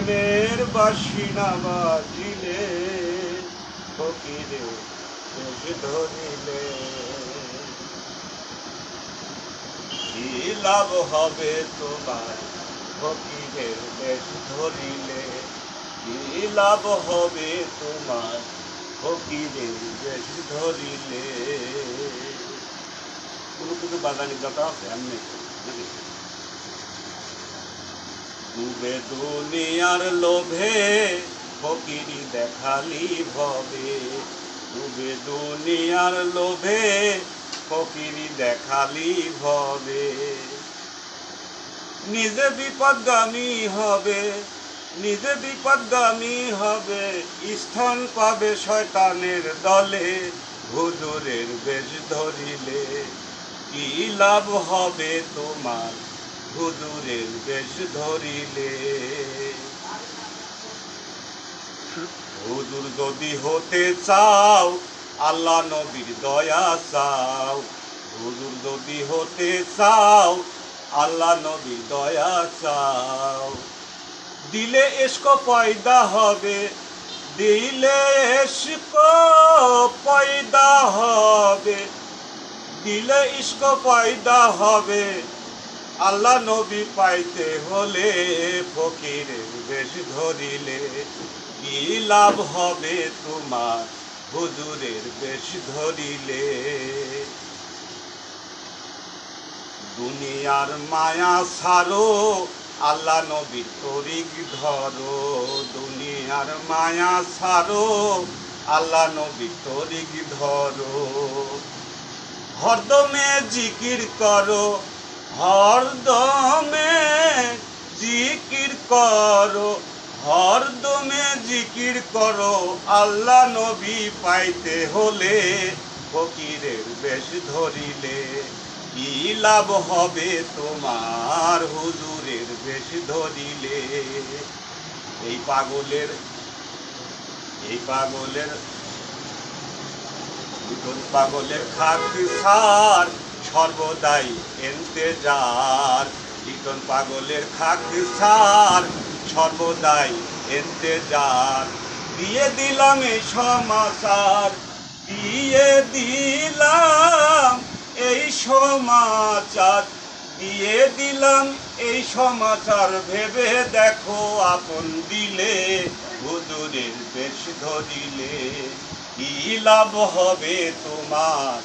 প্রেমের বাঁশি না বাজিলে ফকিরে বেশ ধরিলে কি লাভ হবে তোমার ফকিরের বেশ ধরিলে কি লাভ হবে তোমার ফকিরের বেশ ধরিলে কোনো কিছু বাজানি কথা আছে এমনি ডুবে দুনিয়ার লোভে ফকিরি দেখালি ভবে ডুবে দুনিয়ার লোভে ফকিরি দেখালি ভবে নিজে বিপদগামী হবে নিজে বিপদগামী হবে স্থান পাবে শয়তানের দলে হুজুরের বেশ ধরিলে কি লাভ হবে তোমার হুজুরের বেশ ধরিলে হুজুর যদি হতে চাও আল্লাহ নবীর দয়া চাও হুজুর যদি হতে চাও আল্লাহ নবীর দয়া চাও দিলে ইশক পয়দা হবে দিলে ইশক পয়দা হবে দিলে ইশক পয়দা হবে আল্লাহ নবী পাইতে হলে ফকিরের বেশ ধরিলে কি লাভ হবে তোমার হুজুরের বেশ ধরিলে দুনিয়ার মায়া ছাড়ো আল্লাহ নবীর তরিক ধরো দুনিয়ার মায়া ছাড়ো আল্লাহ নবীর তরিক ধরো হরদমে জিকির করো হরদমে জিকির করো হরদমে জিকির করো আল্লাহ নবী পাইতে হলে ফকিরের বেশ ধরিলে কি লাভ হবে তোমার হুজুরের বেশ ধরিলে এই পাগলের পাগলের খাকি সার সর্বদাই এন্তেজার লিটন পাগলের খাকি সার সর্বদাই এন্তেজার দিয়ে দিলাম এই সমাচার দিয়ে দিলাম এই সমাচার দিয়ে দিলাম এই সমাচার ভেবে দেখো আপন দিলে হুজুরের বেশ ধরিলে কি লাভ হবে তোমার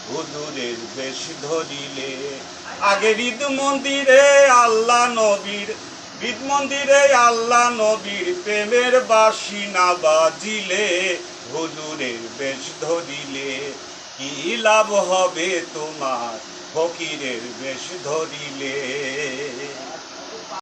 হুজুরের বেশ ধরিলে আগে ঈদ মন্দিরে আল্লাহ নবীর ঈদ মন্দিরে আল্লাহ নবীর প্রেমের বাঁশি না বাজিলে হুজুরের বেশ ধরিলে কি লাভ হবে তোমার ফকিরের বেশ ধরিলে।